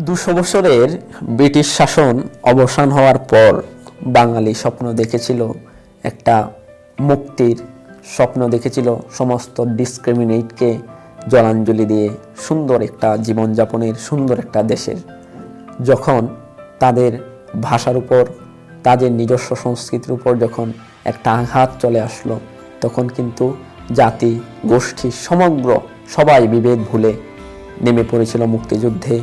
200 বছরের ব্রিটিশ শাসন অবসান হওয়ার পর বাঙালি স্বপ্ন দেখেছিল একটা মুক্তির, স্বপ্ন দেখেছিল সমস্ত ডিসক্রিমিনেটকে জলাঞ্জলি দিয়ে সুন্দর একটা জীবনযাপনের, সুন্দর একটা দেশের। যখন তাদের ভাষার উপর, তাদের নিজস্ব সংস্কৃতির উপর যখন একটা আঘাত চলে আসলো, তখন কিন্তু জাতি, গোষ্ঠী, সমগ্র সবাই বিভেদ ভুলে নেমে পড়েছিল মুক্তিযুদ্ধে,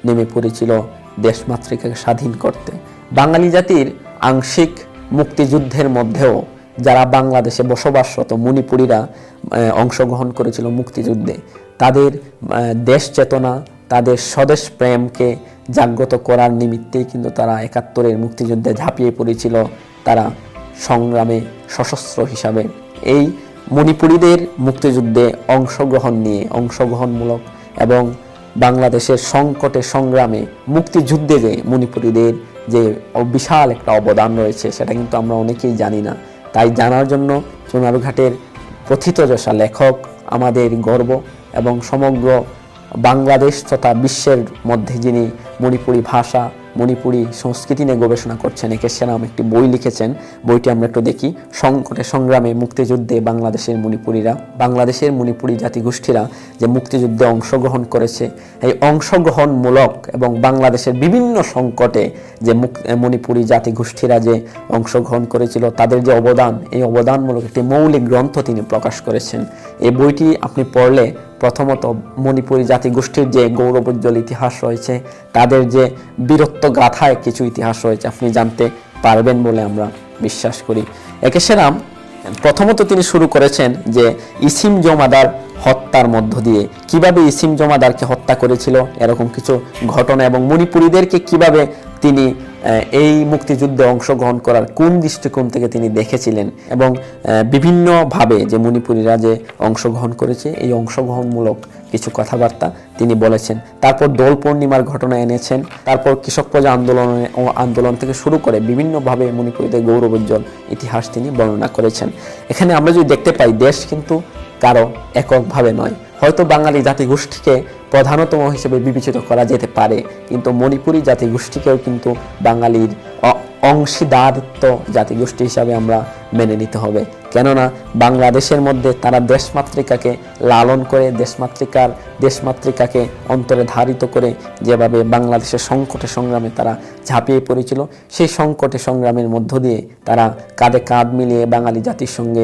নেমে পড়েছিল দেশমাতৃকাকে স্বাধীন করতে। বাঙালি জাতির আংশিক মুক্তিযুদ্ধের মধ্যেও যারা বাংলাদেশে বসবাসরত মণিপুরীরা অংশগ্রহণ করেছিল মুক্তিযুদ্ধে। তাদের দেশ চেতনা, তাদের স্বদেশ প্রেমকে জাগ্রত করার নিমিত্তেই কিন্তু তারা 71-এর মুক্তিযুদ্ধে ঝাঁপিয়ে পড়েছিল, তারা সংগ্রামে সশস্ত্র হিসাবে। এই মণিপুরীদের মুক্তিযুদ্ধে অংশগ্রহণমূলক এবং বাংলাদেশের সংকটে সংগ্রামে মুক্তিযুদ্ধে যে মণিপুরীদের যে বিশাল একটা অবদান রয়েছে, সেটা কিন্তু আমরা অনেকেই জানি না। তাই জানার জন্য চুনারুঘাটের প্রথিতযশা লেখক আমাদের গর্ব, এবং সমগ্র বাংলাদেশ তথা বিশ্বের মধ্যে যিনি মণিপুরী ভাষা, মণিপুরী সংস্কৃতি নিয়ে গবেষণা করছেন, একে সেরাম একটি বই লিখেছেন। বইটি আমরা একটু দেখি। সংকটে সংগ্রামে মুক্তিযুদ্ধে বাংলাদেশের মণিপুরীরা, বাংলাদেশের মণিপুরী জাতিগোষ্ঠীরা যে মুক্তিযুদ্ধে অংশগ্রহণ করেছে, এই অংশগ্রহণমূলক এবং বাংলাদেশের বিভিন্ন সংকটে যে মণিপুরী জাতিগোষ্ঠীরা যে অংশগ্রহণ করেছিল, তাদের যে অবদান, এই অবদানমূলক একটি মৌলিক গ্রন্থ তিনি প্রকাশ করেছেন। এই বইটি আপনি পড়লে প্রথমত মণিপুরী জাতিগোষ্ঠীর যে গৌরবোজ্জ্বল ইতিহাস রয়েছে, তাদের যে বীরত্ব গাথায় কিছু ইতিহাস রয়েছে, আপনি জানতে পারবেন বলে আমরা বিশ্বাস করি। একে সেরাম প্রথমত তিনি শুরু করেছেন যে ইসিম জমাদার হত্যার মধ্য দিয়ে, কিভাবে ইসিম জমাদারকে হত্যা করেছিল এরকম কিছু ঘটনা, এবং মণিপুরীদেরকে কিভাবে তিনি এই মুক্তিযুদ্ধে অংশগ্রহণ করার কোন দৃষ্টিকোণ থেকে তিনি দেখেছিলেন, এবং বিভিন্নভাবে যে মণিপুরীরা যে অংশগ্রহণ করেছে এই অংশগ্রহণমূলক কিছু কথাবার্তা তিনি বলেছেন। তারপর দোল পূর্ণিমার ঘটনা এনেছেন, তারপর কৃষক প্রজা আন্দোলন থেকে শুরু করে বিভিন্নভাবে মণিপুরীদের গৌরবোজ্জ্বল ইতিহাস তিনি বর্ণনা করেছেন। এখানে আমরা যদি দেখতে পাই, দেশ কিন্তু কারো এককভাবে নয়। হয়তো বাঙালি জাতিগোষ্ঠীকে প্রধানতম হিসেবে বিবেচিত করা যেতে পারে, কিন্তু মণিপুরী জাতিগোষ্ঠীকেও কিন্তু বাঙালির অংশীদারিত্ব জাতিগোষ্ঠী হিসাবে আমরা মেনে নিতে হবে। কেননা বাংলাদেশের মধ্যে তারা দেশমাতৃকাকে লালন করে, দেশমাতৃকাকে অন্তরে ধারিত করে যেভাবে বাংলাদেশের সংকটে সংগ্রামে তারা ঝাঁপিয়ে পড়েছিল, সেই সংকটে সংগ্রামের মধ্য দিয়ে তারা কাঁধে কাঁধ মিলিয়ে বাঙালি জাতির সঙ্গে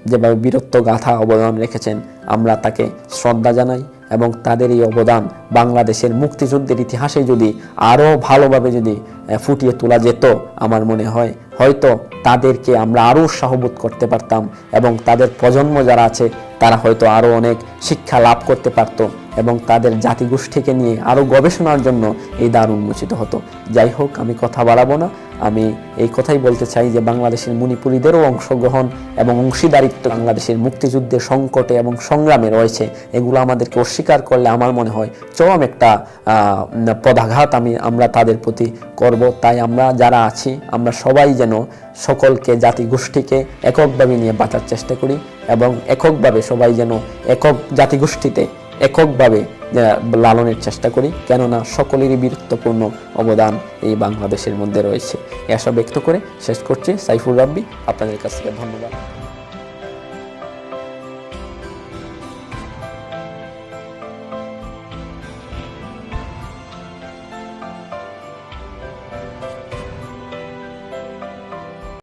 যেভাবে বীরত্ব গাথা অবদান রেখেছেন, আমরা তাকে শ্রদ্ধা জানাই। এবং তাদের এই অবদান বাংলাদেশের মুক্তিযুদ্ধের ইতিহাসে যদি আরও ভালোভাবে যদি ফুটিয়ে তোলা যেত, আমার মনে হয় হয়তো তাদেরকে আমরা আরও উৎসাহবোধ করতে পারতাম, এবং তাদের প্রজন্ম যারা আছে তারা হয়তো আরও অনেক শিক্ষা লাভ করতে পারত, এবং তাদের জাতিগোষ্ঠীকে নিয়ে আরও গবেষণার জন্য এই দ্বার উন্মোচিত হতো। যাই হোক, আমি কথা বাড়াবো না। আমি এই কথাই বলতে চাই যে বাংলাদেশের মণিপুরীদেরও অংশগ্রহণ এবং অংশীদারিত্ব বাংলাদেশের মুক্তিযুদ্ধের সংকটে এবং সংগ্রামে রয়েছে। এগুলো আমাদেরকে অস্বীকার করলে আমার মনে হয় চরম একটা পদাঘাত আমরা তাদের প্রতি করব। তাই আমরা যারা আছি, আমরা সবাই যেন সকলকে, জাতিগোষ্ঠীকে এককভাবে নিয়ে বাঁচার চেষ্টা করি, এবং এককভাবে সবাই যেন একক জাতিগোষ্ঠীতে এককভাবে লালনের চেষ্টা করি, কেননা সকলেরই বীরত্বপূর্ণ অবদান এই বাংলাদেশের মধ্যে রয়েছে। এই আশা ব্যক্ত করে শেষ করছি। সাইফুর রাব্বি, আপনাদের কাছ থেকে ধন্যবাদ।